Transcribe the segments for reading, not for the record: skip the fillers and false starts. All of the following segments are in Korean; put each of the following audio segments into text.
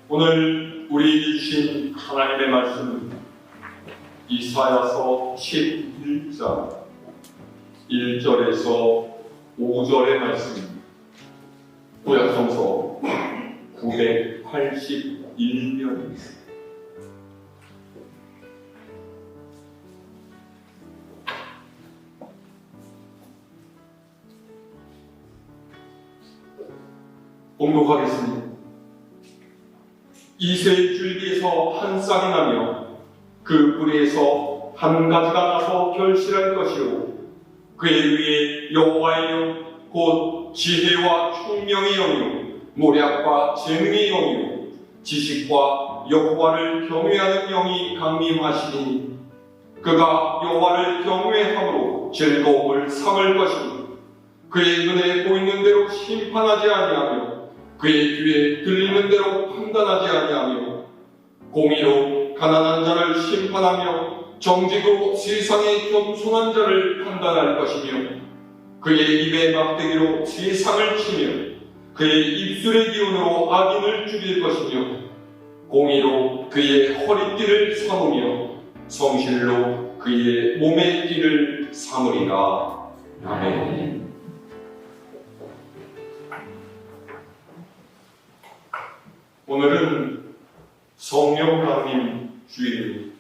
오늘 우리에게 주신 하나님의 말씀은 이사야서 11장 1절에서 5절의 말씀입니다. 구약성서 981면입니다. 봉독하겠습니다. 이새의 줄기에서 한 싹이 나며 그 뿌리에서 한 가지가 나서 결실할 것이요 그의 위에 여호와의 영 곧 지혜와 총명의 영이요 모략과 재능의 영이요 지식과 여호와를 경외하는 영이 강림하시니 그가 여호와를 경외함으로 즐거움을 삼을 것이니 그의 눈에 보이는 대로 심판하지 아니하며 그의 귀에 들리는 대로 판단하지 아니하며 공의로 가난한 자를 심판하며 정직으로 세상의 겸손한 자를 판단할 것이며 그의 입의 막대기로 세상을 치며 그의 입술의 기운으로 악인을 죽일 것이며 공의로 그의 허리띠를 삼으며 성실로 그의 몸의 띠를 삼으리라. 아멘. 오늘은 성령 강림 주일입니다.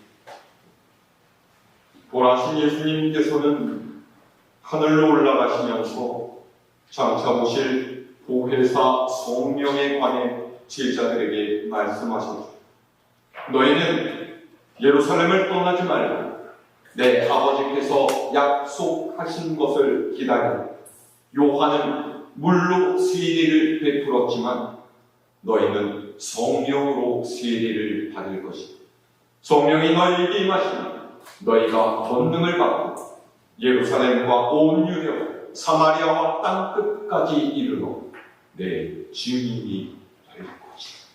보라신 예수님께서는 하늘로 올라가시면서 장차 오실 보혜사 성령에 관해 제자들에게 말씀하셨죠. 너희는 예루살렘을 떠나지 말고 내 아버지께서 약속하신 것을 기다려. 요한은 물로 세례를 베풀었지만 너희는 성령으로 세례를 받을 것이다. 성령이 너희에게 임하시면 너희가 권능을 받고 예루살렘과 온 유대, 사마리아와 땅끝까지 이르러 내 증인이 될 것이다.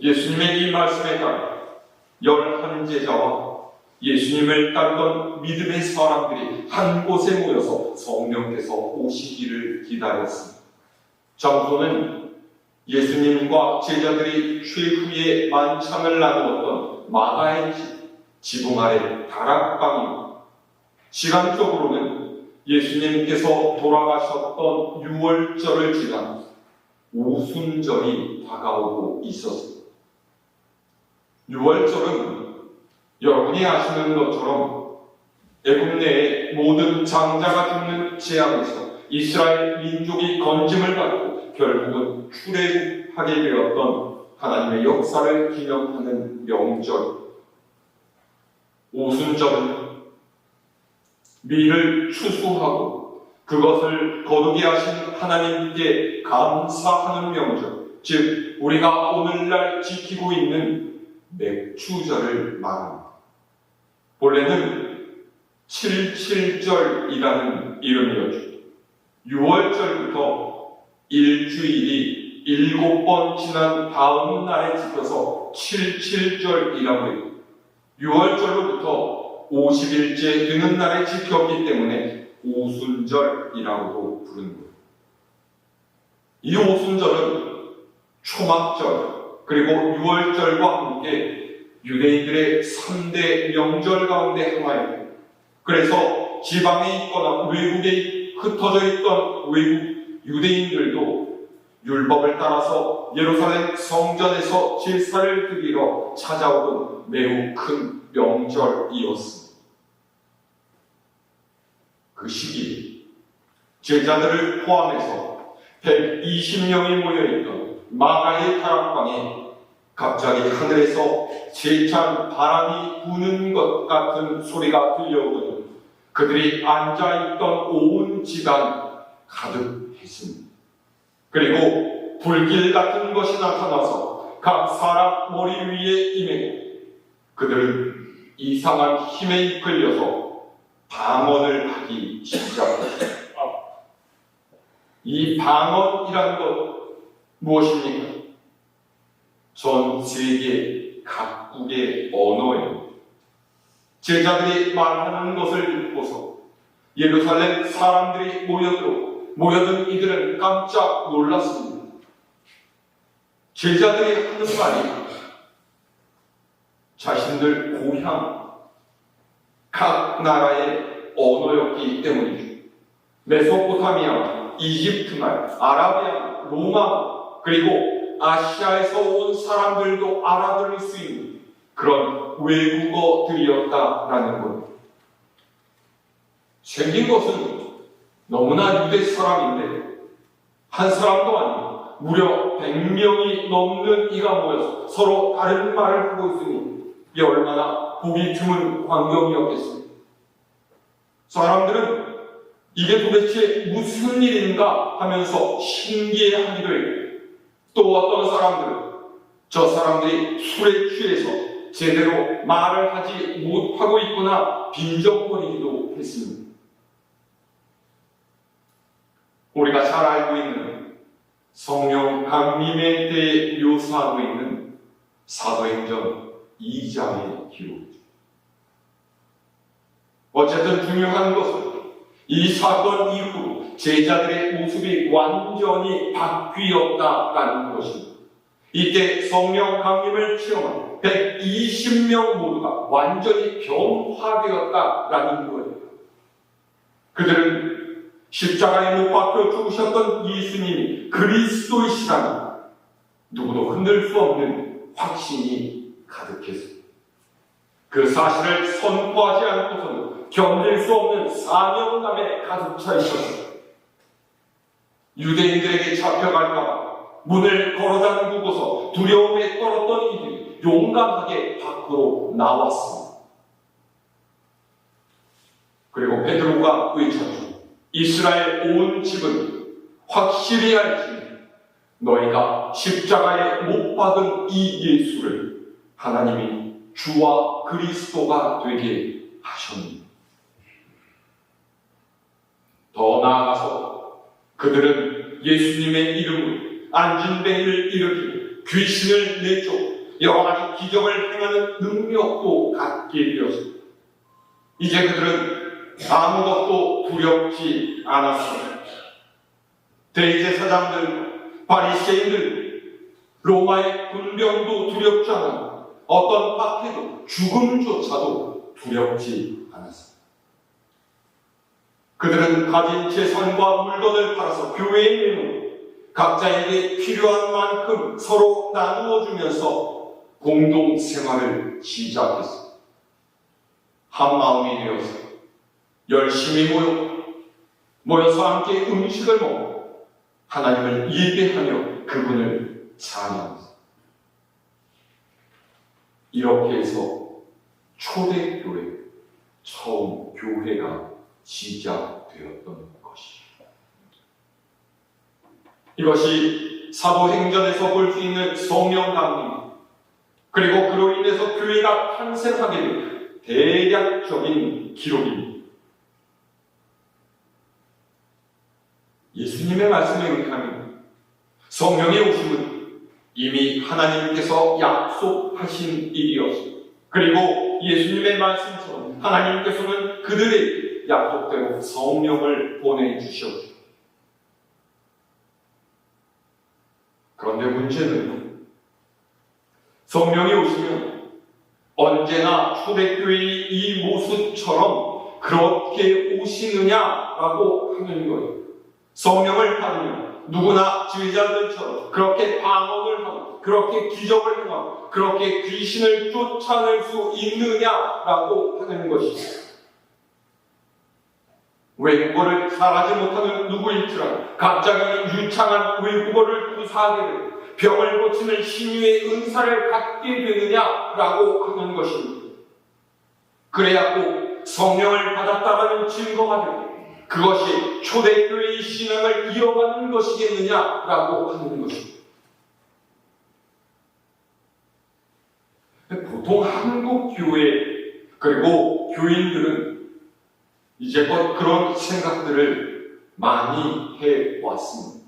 예수님의 이 말씀에 따라 11제자와 예수님을 따르던 믿음의 사람들이 한 곳에 모여서 성령께서 오시기를 기다렸습니다. 장소는 예수님과 제자들이 최후의 만찬을 나누었던 마가의 집, 지붕 아래 다락방입니다. 시간적으로는 예수님께서 돌아가셨던 6월절을 지난 오순절이 다가오고 있었습니다. 6월절은 여러분이 아시는 것처럼 애굽 내의 모든 장자가 죽는 재앙에서 이스라엘 민족이 건짐을 받고 결국은 출애굽하게 되었던 하나님의 역사를 기념하는 명절. 오순절은 미를 추수하고 그것을 거두게 하신 하나님께 감사하는 명절, 즉 우리가 오늘날 지키고 있는 맥추절을 말합니다. 본래는 77절이라는 이름이었죠. 6월절부터 일주일이 7번 지난 다음 날에 지켜서 77절이라고 해요. 6월절로부터 50일째 되는 날에 지켰기 때문에 오순절이라고도 부르는 거예요. 이 오순절은 초막절 그리고 6월절과 함께 유대인들의 3대 명절 가운데 하나입니다. 그래서 지방에 있거나 외국에 흩어져 있던 외국 유대인들도 율법을 따라서 예루살렘 성전에서 제사를 드리러 찾아오던 매우 큰 명절이었습니다. 그 시기 제자들을 포함해서 120명이 모여있던 마가의 다락방에 갑자기 하늘에서 세찬 바람이 부는 것 같은 소리가 들려오더니 그들이 앉아있던 온 지단 가득했습니다. 그리고 불길 같은 것이 나타나서 각 사람 머리 위에 임했고 그들은 이상한 힘에 이끌려서 방언을 하기 시작했습니다. 이 방언이란 것 무엇입니까? 전 세계 각국의 언어예요. 제자들이 말하는 것을 듣고서 예루살렘 사람들이 모여든 이들은 깜짝 놀랐습니다. 제자들이 하는 말이 자신들 고향, 각 나라의 언어였기 때문이죠. 메소포타미아, 이집트 말, 아라비아, 로마, 그리고 아시아에서 온 사람들도 알아들을 수 있는 그런 외국어들이었다라는 것. 생긴 것은 너무나 유대 사람인데 한 사람도 아니고 무려 100명이 넘는 이가 모여서 서로 다른 말을 하고 있으니 이게 얼마나 보기 드문 광경이었겠습니까? 사람들은 이게 도대체 무슨 일인가 하면서 신기해하기도 했고, 또 어떤 사람들은 저 사람들이 술에 취해서 제대로 말을 하지 못하고 있구나 빈정거리기도 했습니다. 우리가 잘 알고 있는 성령 강림에 대해 묘사하고 있는 사도행전 2장의 기록이죠. 어쨌든 중요한 것은 이 사건 이후로 제자들의 모습이 완전히 바뀌었다라는 것입니다. 이때 성령 강림을 체험한 120명 모두가 완전히 변화되었다라는 거예요. 그들은 십자가에 못 박혀 죽으셨던 예수님이 그리스도이시라는 누구도 흔들 수 없는 확신이 가득했습니다. 그 사실을 선포하지 않고서는 견딜 수 없는 사명감에 가득 차 있었습니다. 유대인들에게 잡혀갈까봐 문을 걸어 잠그고서 두려움에 떨었던 이들이 용감하게 밖으로 나왔습니다. 그리고 베드로가 외쳤죠. 이스라엘 온 집은 확실히 알지, 너희가 십자가에 못 박은 이 예수를 하나님이 주와 그리스도가 되게 하셨습니다. 더 나아가서 그들은 예수님의 이름으로 안진뱅이를 일으키고 귀신을 내쫓고 여러 가지 기적을 행하는 능력도 갖게 되었습니다. 이제 그들은 아무것도 두렵지 않았습니다. 대제사장들, 바리새인들, 로마의 군병도 두렵지 않았고 어떤 박해도 죽음조차도 두렵지 않았습니다. 그들은 가진 재산과 물건을 팔아서 교회에 내놓고 각자에게 필요한 만큼 서로 나누어 주면서 공동생활을 시작했습니다. 한 마음이 되어서 열심히 모여서 함께 음식을 먹고 하나님을 예배하며 그분을 찬양합니다. 이렇게 해서 초대교회, 처음 교회가 시작되었던 것입니다. 이것이 사도행전에서 볼 수 있는 성령 강림, 그리고 그로 인해서 교회가 탄생하게 된 대략적인 기록입니다. 예수님의 말씀에 의하면 성령의 오심은 이미 하나님께서 약속하신 일이었습니다. 그리고 예수님의 말씀처럼 하나님께서는 그들에게 약속대로 성령을 보내주셨죠. 그런데 문제는 성령이 오시면 언제나 초대교회의 이 모습처럼 그렇게 오시느냐라고 하는 거예요. 성령을 받으면 누구나 지휘자들처럼 그렇게 방언을 하고 그렇게 기적을 행하고 그렇게 귀신을 쫓아낼 수 있느냐라고 하는 것입니다. 외국어를 잘하지 못하는 누구일지라도 갑자기 유창한 외국어를 구사하게 되고 병을 고치는 신유의 은사를 갖게 되느냐라고 하는 것입니다. 그래야 꼭 성령을 받았다라는 증거가 되고 그것이 초대교회의 신앙을 이어가는 것이겠느냐라고 하는 것입니다. 보통 한국 교회 그리고 교인들은 이제껏 그런 생각들을 많이 해왔습니다.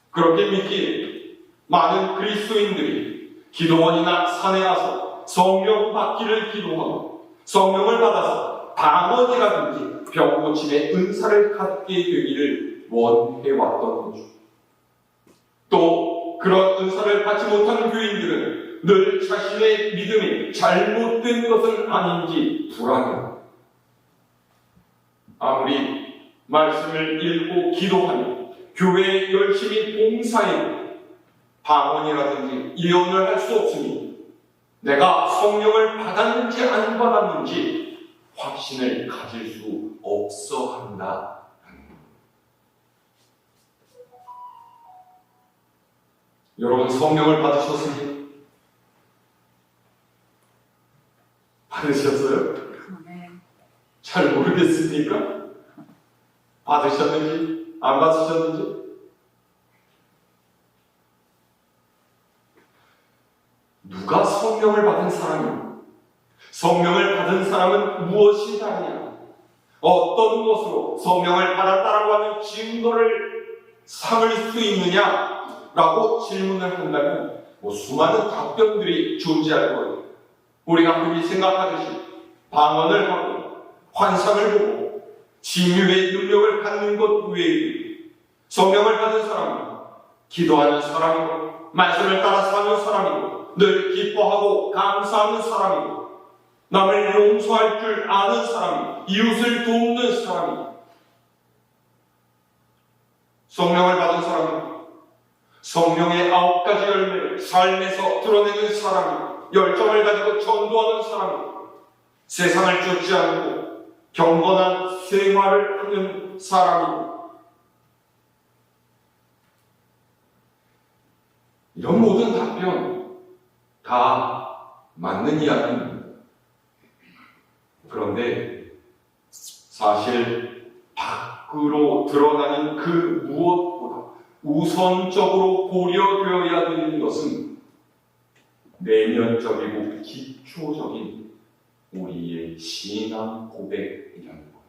그렇게 믿기에 많은 그리스도인들이 기도원이나 산에 가서 성령 받기를 기도하고 성령을 받아서 방언이라든지 병 고침의 은사를 갖게 되기를 원해왔던 거죠. 또 그런 은사를 받지 못하는 교인들은 늘 자신의 믿음이 잘못된 것은 아닌지 불안해요. 아무리 말씀을 읽고 기도하며 교회에 열심히 봉사해도 방언이라든지 예언을 할 수 없으니 내가 성령을 받았는지 안 받았는지 확신을 가질 수 없어 한다. 여러분, 성령을 받으셨습니까? 받으셨어요? 네. 잘 모르겠습니까? 받으셨는지 안 받으셨는지? 누가 성령을 받은 사람이냐? 성령을 받은 사람은 무엇이 다르냐? 어떤 것으로 성령을 받았다라고 하는 증거를 삼을 수 있느냐? 라고 질문을 한다면 수많은 답변들이 존재할 거예요. 우리가 흔히 생각하듯이 방언을 하고 환상을 보고 치유의 능력을 갖는 것 외에 성령을 받은 사람은 기도하는 사람이고 말씀을 따라 사는 사람이고 늘 기뻐하고 감사하는 사람이고 남을 용서할 줄 아는 사람이고 이웃을 돕는 사람이고 성령을 받은 사람은 성령의 9가지 열매를 삶에서 드러내는 사람이고 열정을 가지고 전도하는 사람이고 세상을 쫓지 않고 경건한 생활을 하는 사람이고 이런 모든 답변 다 맞는 이야기입니다. 그런데 사실 밖으로 드러나는 그 무엇보다 우선적으로 고려되어야 되는 것은 내면적이고 기초적인 우리의 신앙 고백이라는 것.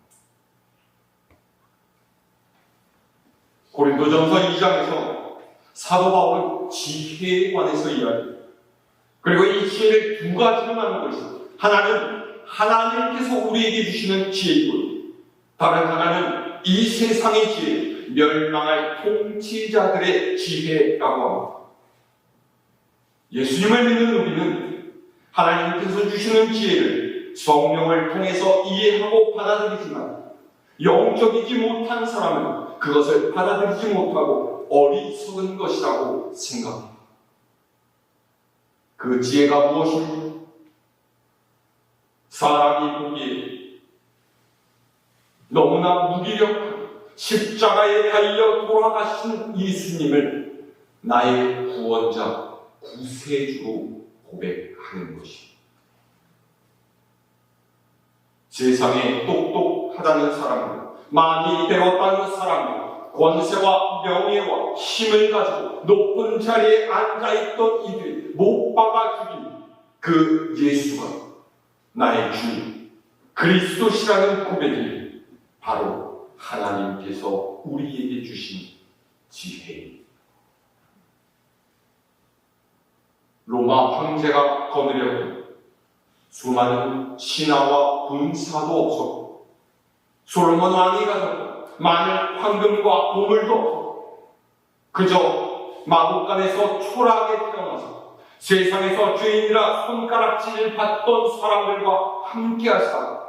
고린도전서 2장에서 사도 바울은 지혜에 관해서 이야기해요. 그리고 이 지혜를 두 가지로 나누고 있어요. 하나는 하나님께서 우리에게 주시는 지혜이고 다른 하나는 이 세상의 지혜, 멸망할 통치자들의 지혜라고 합니다. 예수님을 믿는 우리는 하나님께서 주시는 지혜를 성령을 통해서 이해하고 받아들이지만 영적이지 못한 사람은 그것을 받아들이지 못하고 어리석은 것이라고 생각합니다. 그 지혜가 무엇입니까? 사람이 보기에 너무나 무기력한 십자가에 달려 돌아가신 예수님을 나의 구원자, 구세주로 고백하는 것입니다. 세상에 똑똑하다는 사람들, 많이 배웠다는 사람들, 권세와 명예와 힘을 가지고 높은 자리에 앉아있던 이들이 못 박아 죽인 그 예수가 나의 주, 그리스도시라는 고백이 바로 하나님께서 우리에게 주신 지혜입니다. 로마 황제가 거느렸던 수많은 신하와 군사도 없었고 솔로몬 왕이 가졌던 많은 황금과 보물도 없었고 그저 마국간에서 초라하게 태어나서 세상에서 죄인이라 손가락질을 받던 사람들과 함께하사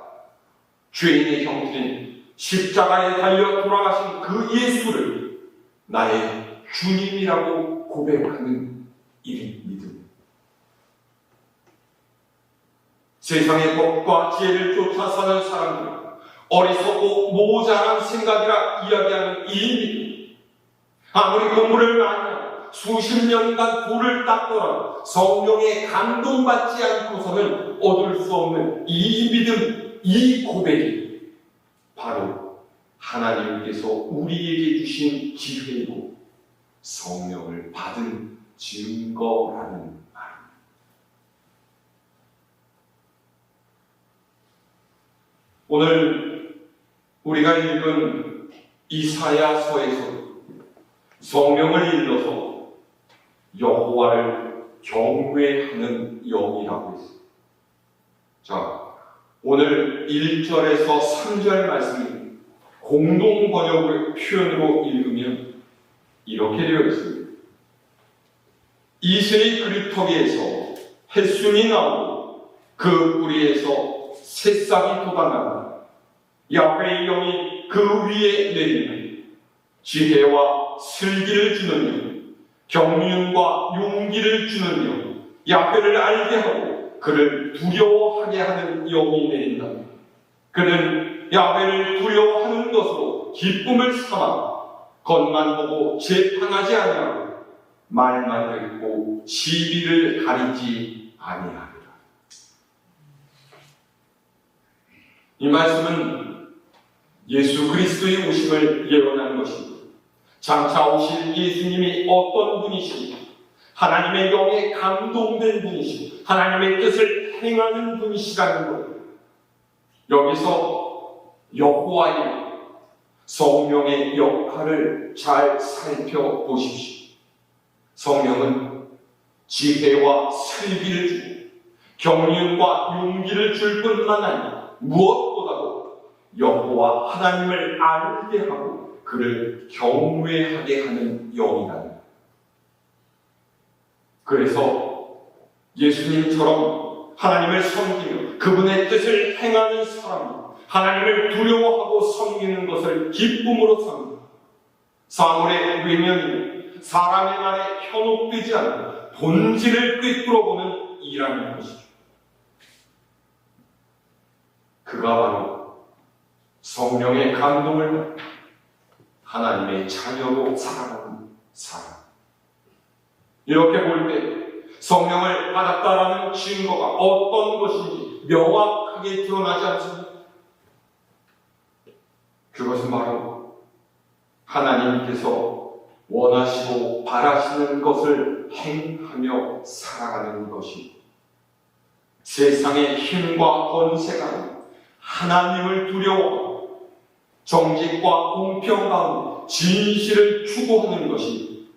죄인의 형틀인 십자가에 달려 돌아가신 그 예수를 나의 주님이라고 고백하는 이 믿음. 세상의 법과 지혜를 쫓아 사는 사람들, 어리석고 모자란 생각이라 이야기하는 이 믿음. 아무리 공부를 많이 하고 수십 년간 돌을 닦더라도 성령에 감동받지 않고서는 얻을 수 없는 이 믿음, 이 고백이 바로 하나님께서 우리에게 주신 지혜이고 성령을 받은 증거라는 말입니다. 오늘 우리가 읽은 이사야서에서 성령을 일러서 여호와를 경외하는 영이라고 했습니다. 자, 오늘 1절에서 3절 말씀이 공동 번역의 표현으로 읽으면 이렇게 되어 있습니다. 이슬이 그루터기에서 햇순이 나오고 그 뿌리에서 새싹이 돋아나고 야훼의 영이 그 위에 내리는 지혜와 슬기를 주는 영, 경륜과 용기를 주는 영, 야훼를 알게 하고 그를 두려워하게 하는 영이 내린다. 그는 야훼를 두려워하는 것으로 기쁨을 삼아 겉만 보고 재판하지 아니하고 말만 듣고 시비를 가리지 아니하리라. 이 말씀은 예수 그리스도의 오심을 예언하는 것입니다. 장차 오실 예수님이 어떤 분이시며 하나님의 영에 감동된 분이시며 하나님의 뜻을 행하는 분이시라는 거예요. 여기서 여호와의 성령의 역할을 잘 살펴보십시오. 성령은 지혜와 슬기를 주고 경륜과 용기를 줄 뿐만 아니라 무엇보다도 여호와 하나님을 알게 하고 그를 경외하게 하는 영이다. 그래서 예수님처럼 하나님을 섬기며 그분의 뜻을 행하는 사람은 하나님을 두려워하고 섬기는 것을 기쁨으로 삼는다. 사물의 외면이며 사람의 말에 현혹되지 않고 본질을 꿰뚫어보는 일하는 것이죠. 그가 바로 성령의 감동을 받고 하나님의 자녀로 살아가는 사람. 이렇게 볼 때 성령을 받았다라는 증거가 어떤 것인지 명확하게 드러나지 않습니다. 그것은 바로 하나님께서 원하시고 바라시는 것을 행하며 살아가는 것입니다. 세상의 힘과 권세가 하나님을 두려워하고 정직과 공평 가운데 진실을 추구하는 것이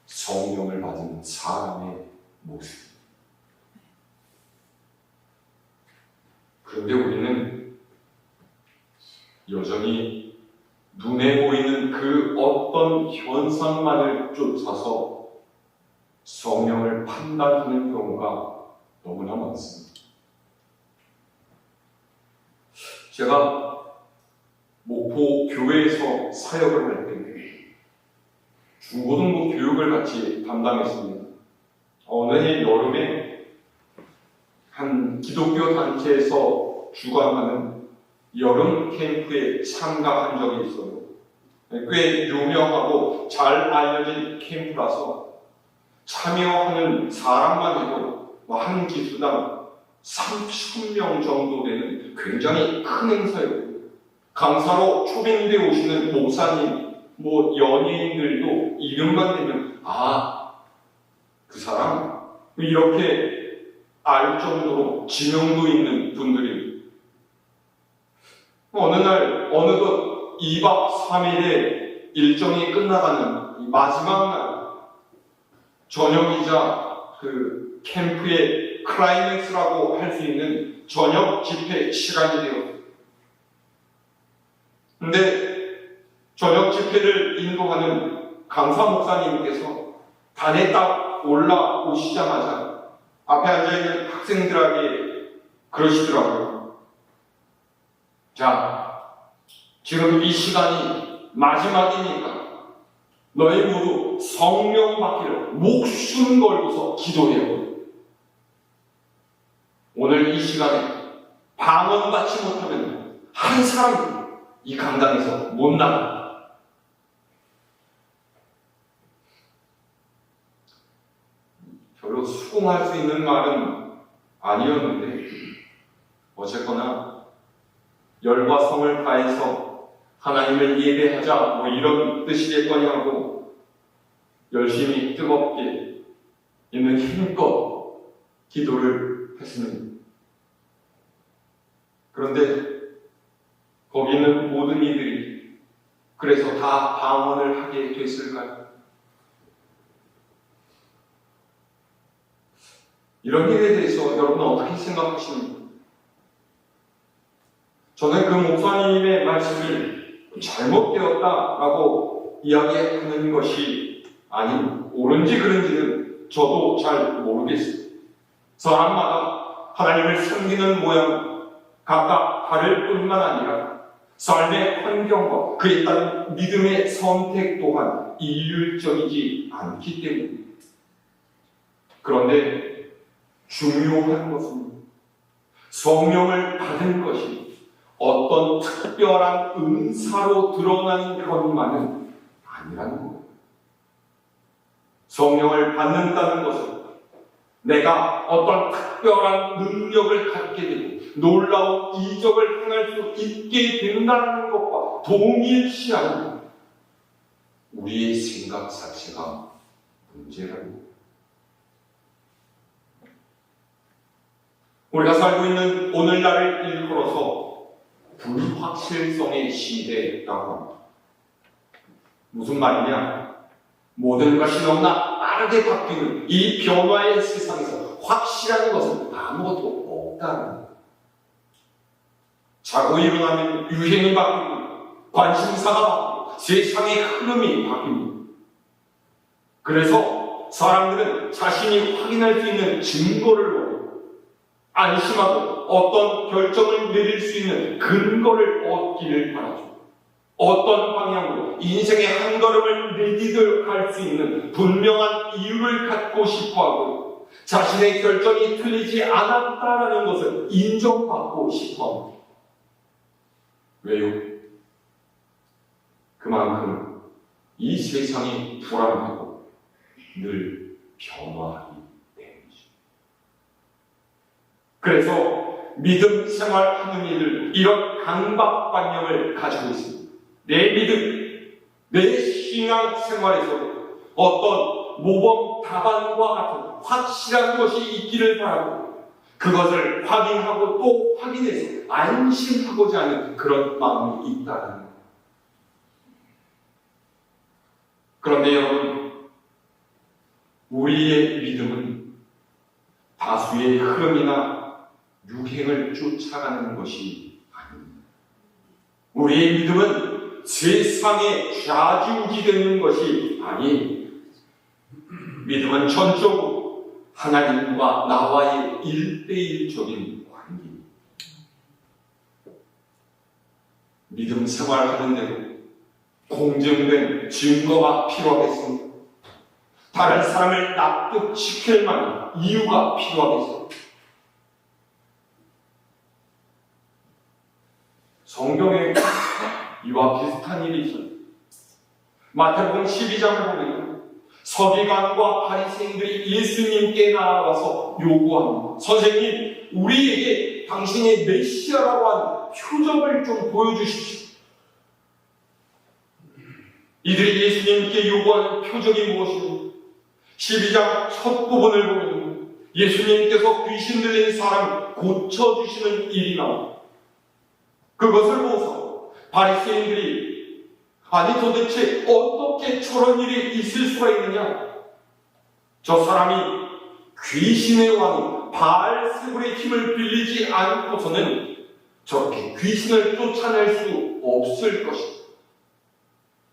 성령을 받은 사람의 모습입니다. 그런데 우리는 여전히 눈에 보이는 그 어떤 현상만을 쫓아서 성령을 판단하는 경우가 너무나 많습니다. 제가 목포 교회에서 사역을 할 때 중고등부 교육을 같이 담당했습니다. 어느 해 여름에 한 기독교 단체에서 주관하는 여름 캠프에 참가한 적이 있어요. 꽤 유명하고 잘 알려진 캠프라서 참여하는 사람만 해도 한 기수당 3,000명 정도 되는 굉장히 큰 행사였고요. 강사로 초빙돼 오시는 목사님, 연예인들도 이름만 대면 그 사람 이렇게 알 정도로 지명도 있는 분들이 어느 날 어느덧 2박 3일의 일정이 끝나가는 마지막 날 저녁이자 그 캠프의 클라이맥스라고 할 수 있는 저녁 집회 시간이 되었어요. 근데 저녁 집회를 인도하는 강사 목사님께서 단에 딱 올라오시자마자 앞에 앉아있는 학생들에게 그러시더라고요. 자, 지금 이 시간이 마지막이니까 너희 모두 성령 받기를 목숨 걸고서 기도해요. 오늘 이 시간에 방언받지 못하면 한 사람도 이 강당에서 못 나가. 별로 수긍할 수 있는 말은 아니었는데 어쨌거나 열과 성을 다해서 하나님을 예배하자 이런 뜻이겠거니 하고 열심히 뜨겁게 있는 힘껏 기도를 했습니다. 그런데 거기 있는 모든 이들이 그래서 다 방언을 하게 됐을까요? 이런 일에 대해서 여러분은 어떻게 생각하십니까? 저는 그 목사님의 말씀이 잘못되었다라고 이야기하는 것이 아닌 옳은지 그른지는 저도 잘 모르겠어요. 사람마다 하나님을 섬기는 모양 각각 다를 뿐만 아니라 삶의 환경과 그에 따른 믿음의 선택 또한 일률적이지 않기 때문입니다. 그런데 중요한 것은 성령을 받은 것이 어떤 특별한 은사로 드러나는 것만은 아니라는 거예요. 성령을 받는다는 것은 내가 어떤 특별한 능력을 갖게 되고 놀라운 이적을 행할 수 있게 된다는 것과 동일시하는 우리의 생각 자체가 문제라고. 우리가 살고 있는 오늘날을 일컬어서 불확실성의 시대라고 합니다. 무슨 말이냐? 모든 것이 너무나 빠르게 바뀌는 이 변화의 세상에서 확실한 것은 아무것도 없다는 거예요. 자고 일어나면 유행이 바뀌고 관심사가 바뀌고 세상의 흐름이 바뀝니다. 그래서 사람들은 자신이 확인할 수 있는 증거를 원해요. 안심하고 어떤 결정을 내릴 수 있는 근거를 얻기를 바라죠. 어떤 방향으로 인생의 한 걸음을 내디뎌 갈 수 있는 분명한 이유를 갖고 싶어하고 자신의 결정이 틀리지 않았다라는 것을 인정받고 싶어합니다. 왜요? 그만큼 이 세상이 불안하고 늘 변화하기 때문이죠. 그래서 믿음 생활하는 이들 이런 강박관념을 가지고 있습니다. 내 믿음, 내 신앙 생활에서 어떤 모범 답안과 같은 확실한 것이 있기를 바라고 그것을 확인하고 또 확인해서 안심하고자 하는 그런 마음이 있다는 거예요. 그런데 여러분, 우리의 믿음은 다수의 흐름이나 유행을 쫓아가는 것이 아닙니다. 우리의 믿음은 세상에 좌지우지되는 것이 아닌 믿음은 전적으로 하나님과 나와의 일대일적인 관계입니다. 믿음 생활하는 데는 공정된 증거가 필요하겠습니다. 다른 사람을 납득시킬 만한 이유가 필요하겠습니다. 성경에 이와 비슷한 일이 있어요. 마태복음 12장을 보면 서기관과 바리새인들이 예수님께 나와서 요구합니다. 선생님, 우리에게 당신의 메시아라고 하는 표적을 좀 보여주십시오. 이들이 예수님께 요구하는 표적이 무엇입니까? 12장 첫 부분을 보면 예수님께서 귀신 들린 사람을 고쳐주시는 일이 나옵니다. 그것을 보고서 바리새인들이 아니 도대체 어떻게 저런 일이 있을 수가 있느냐? 저 사람이 귀신의 왕인 바알세불의 힘을 빌리지 않고서는 저렇게 귀신을 쫓아낼 수 없을 것이다.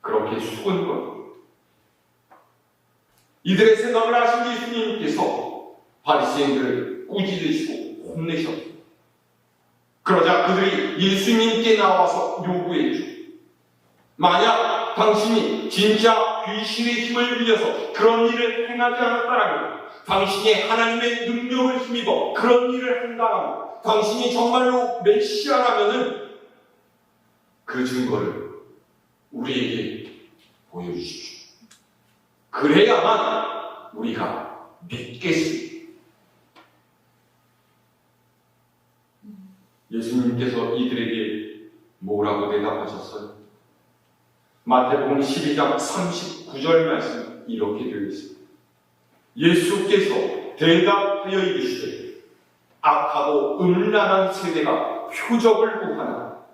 그렇게 속은 것. 이들의 생각을 아신 예수님께서 바리새인들을 꾸짖으시고 혼내셨습니다. 그러자 그들이 예수님께 나와서 요구했죠. 만약 당신이 진짜 귀신의 힘을 빌려서 그런 일을 행하지 않았다면, 당신이 하나님의 능력을 힘입어 그런 일을 한다면, 당신이 정말로 메시아라면은 그 증거를 우리에게 보여주십시오. 그래야만 우리가 믿겠습니다. 예수님께서 이들에게 뭐라고 대답하셨어요? 마태복음 12장 39절 말씀 이렇게 되어 있습니다. 예수께서 대답하여 이르시되 악하고 음란한 세대가 표적을 구하나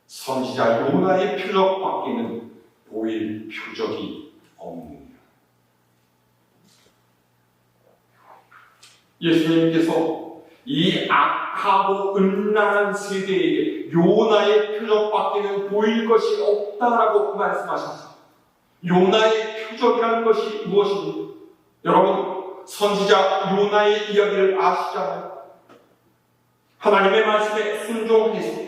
선지자 요나의 표적밖에는 보일 표적이 없느니라. 예수님께서 이 악하고 음란한 세대에게 요나의 표적밖에는 보일 것이 없다라고 말씀하셨습니다. 요나의 표적이라는 것이 무엇입니까? 여러분, 선지자 요나의 이야기를 아시잖아요. 하나님의 말씀에 순종해서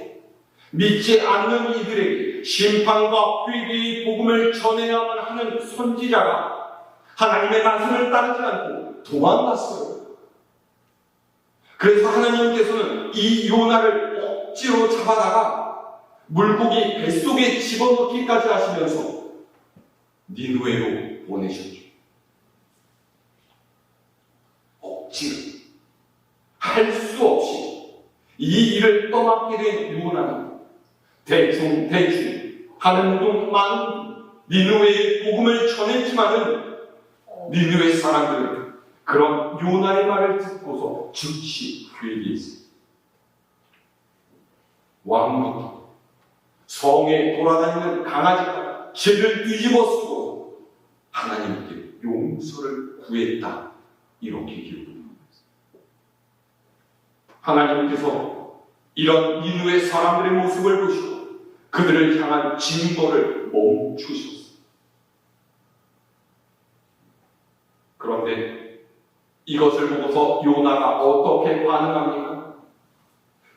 믿지 않는 이들에게 심판과 회개의 복음을 전해야만 하는 선지자가 하나님의 말씀을 따르지 않고 도망갔어요. 그래서 하나님께서는 이 요나를 억지로 잡아다가 물고기 뱃속에 집어넣기까지 하시면서 니느웨로 보내셨죠. 억지로 할 수 없이 이 일을 떠맡게 된 요나는 대충 하는 동만 니느웨의 복음을 전했지만은 니느웨 사람들은 그런 요나의 말을 듣고서 즉시 회개했습니다. 왕부터 성에 돌아다니는 강아지가 죄를 뒤집어쓰고 하나님께 용서를 구했다. 이렇게 기록합니다. 하나님께서 이런 니느웨 사람들의 모습을 보시고 그들을 향한 징벌을 멈추셨습니다. 그런데 이것을 보고서 요나가 어떻게 반응합니까?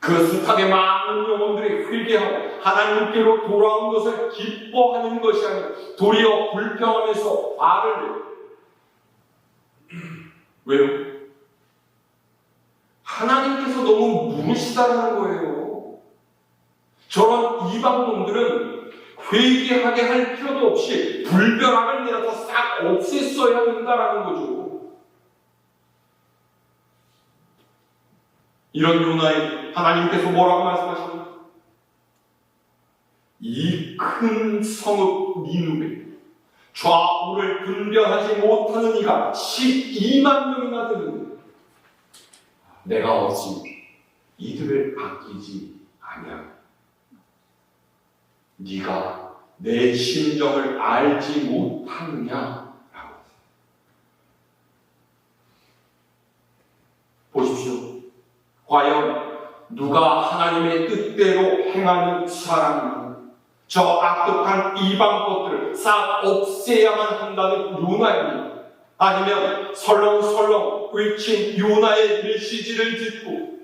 그 숱하게 많은 영혼들이 회개하고 하나님께로 돌아온 것을 기뻐하는 것이 아니라 도리어 불평하면서 화를 내요. 왜요? 하나님께서 너무 무르시다는 거예요. 저런 이방놈들은 회개하게 할 필요도 없이 불벼락을 내려서 싹 없앴어야 된다는 거죠. 이런 요나에 하나님께서 뭐라고 말씀하십니까? 이 큰 성읍 니느웨 좌우를 분별하지 못하는 이가 12만 명이나 되는데 내가 어찌 이들을 아끼지 아니하냐. 네가 내 심정을 알지 못하느냐라고. 보십시오. 과연 누가 하나님의 뜻대로 행하는 사람인가? 저 악독한 이방 것들을 싹 없애야만 한다는 요나입니다. 아니면 설렁설렁 외친 요나의 메시지를 듣고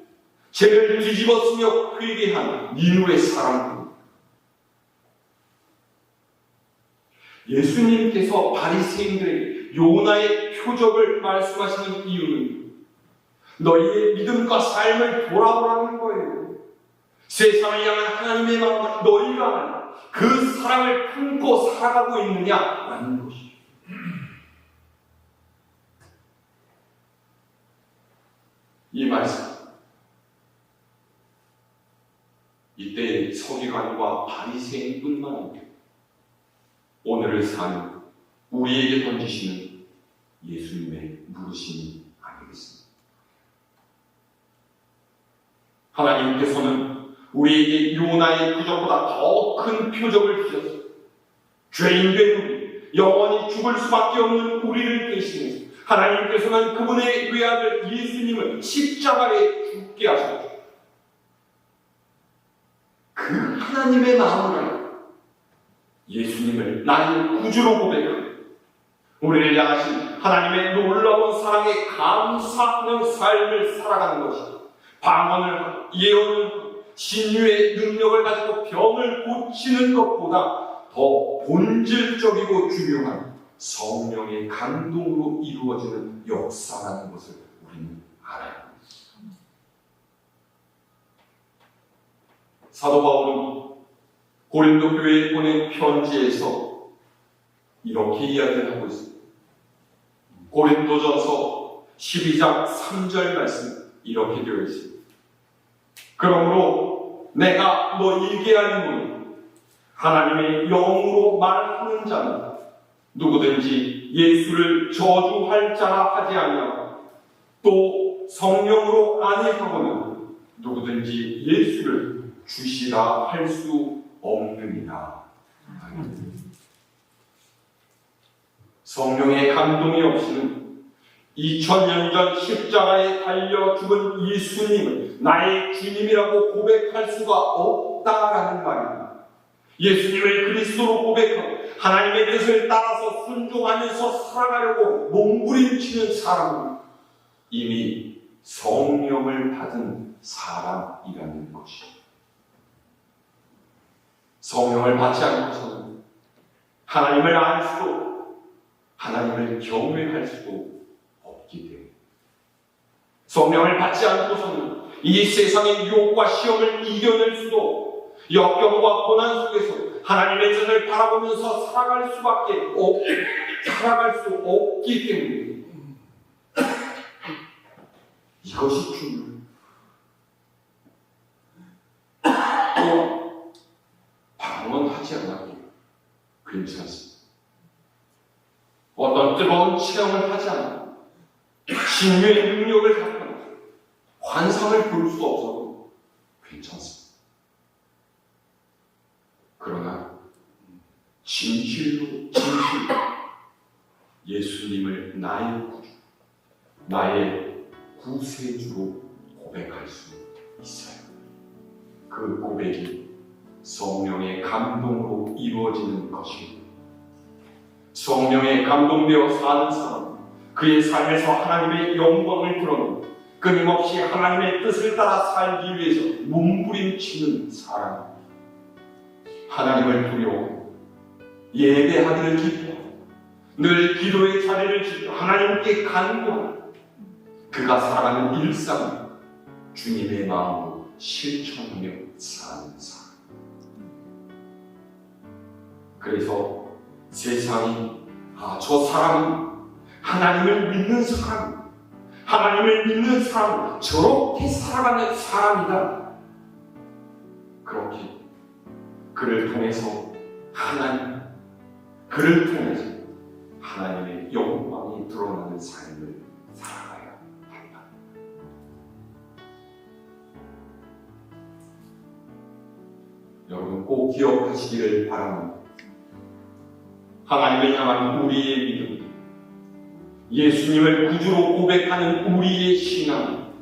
죄를 뒤집어쓰며 회개한 니느웨 사람입니다. 예수님께서 바리새인들에게 요나의 표적을 말씀하시는 이유는 너희의 믿음과 삶을 돌아보라는 거예요. 세상을 향한 하나님의 마음을 너희가 그 사랑을 품고 살아가고 있느냐라는 것이죠. 이 말씀, 이때 서기관과 바리새인뿐만 아니라 오늘을 사는 우리에게 던지시는 예수님의 물으심이 아니겠습니까? 하나님께서는 우리에게 요나의 표적보다 더 큰 표적을 주셨습니다. 죄인된 우리, 영원히 죽을 수밖에 없는 우리를 대신해서 하나님께서는 그분의 외아들 예수님을 십자가에 죽게 하셨죠. 그 하나님의 마음을 알고 예수님을 나의 구주로 고백하고 우리를 향하신 하나님의 놀라운 사랑에 감사하는 삶을 살아가는 것이 방언을 하고 예언을 하고 신유의 능력을 가지고 병을 고치는 것보다 더 본질적이고 중요한 성령의 감동으로 이루어지는 역사라는 것을 우리는 알아야 합니다. 사도 바울은 고린도 교회에 보낸 편지에서 이렇게 이야기를 하고 있습니다. 고린도전서 12장 3절 말씀 이렇게 되어 있습니다. 그러므로 내가 너희에게 알노니 하나님의 영으로 말하는 자는 누구든지 예수를 저주할 자라 하지 아니하고 또 성령으로 아니하고는 누구든지 예수를 주시라 할 수 없느니라. 성령의 감동이 없이는 2000년 전 십자가에 달려 죽은 예수님을 나의 주님이라고 고백할 수가 없다라는 말입니다. 예수님을 그리스도로 고백하고 하나님의 뜻을 따라서 순종하면서 살아가려고 몸부림치는 사람은 이미 성령을 받은 사람이라는 것입니다. 성령을 받지 않고서는 하나님을 알 수도 하나님을 경외할 수도 없기 때문에, 성령을 받지 않고서는 이 세상의 유혹과 시험을 이겨낼 수도, 역경과 고난 속에서 하나님의 뜻을 바라보면서 살아갈 수 없기 때문에 이것이 중요해요. 또 방언하지 않아도 괜찮습니다. 어떤 뜨거운 체험을 하지 않아도, 신유의 능력을 갖거나 환상을 볼 수 없어도 괜찮습니다. 그러나 진실로 예수님을 나의 구주, 나의 구세주로 고백할 수 있어요. 그 고백이 성령의 감동으로 이루어지는 것입니다. 성령에 감동되어 사는 사람, 그의 삶에서 하나님의 영광을 드러내고 끊임없이 하나님의 뜻을 따라 살기 위해서 몸부림치는 사람, 하나님을 두려워 예배하기를 기뻐하고 늘 기도의 자리를 지켜 하나님께 간구하고 그가 살아가는 일상을 주님의 마음으로 실천하며 사는 사람. 그래서 세상이 저 사람은 하나님을 믿는 사람, 하나님을 믿는 사람, 저렇게 살아가는 사람이다, 그렇게 그를 통해서 하나님의 영광이 드러나는 삶을 살아가야 한다. 여러분 꼭 기억하시기를 바랍니다. 하나님을 향한 우리의 믿음, 예수님을 구주로 고백하는 우리의 신앙,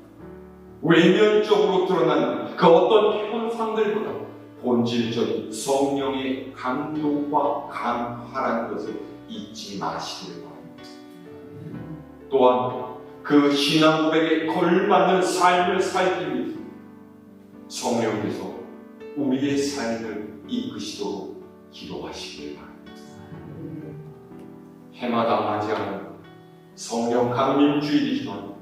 외면적으로 드러나는 그 어떤 현상들보다 본질적인 성령의 감동과 감화라는 것을 잊지 마시길 바랍니다. 또한 그 신앙 고백에 걸맞는 삶을 살기 위해서 성령께서 우리의 삶을 이끄시도록 기도하시길 바랍니다. 해마다 맞이하는 성령 강림 주일이지만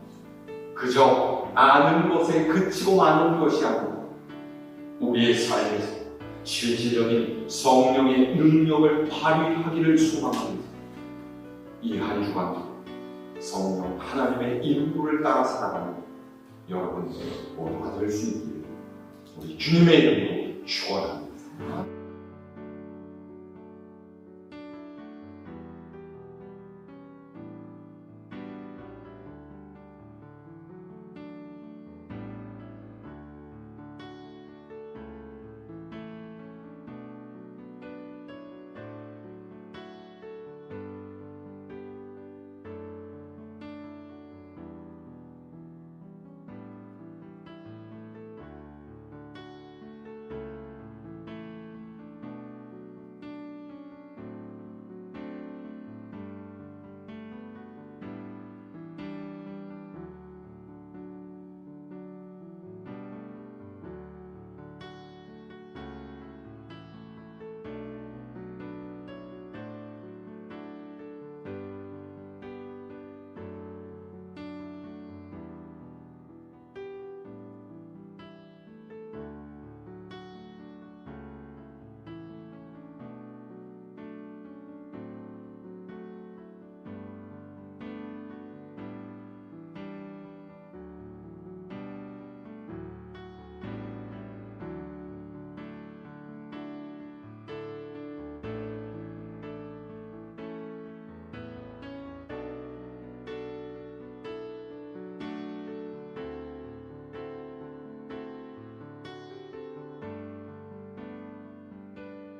그저 아는 것에 그치고 마는 것이 아니라 우리의 삶에서 실질적인 성령의 능력을 발휘하기를 소망합니다. 이 한 주간도 성령 하나님의 인도를 따라 살아가는 여러분 모두가 될 수 있기를 우리 주님의 이름으로 축원합니다.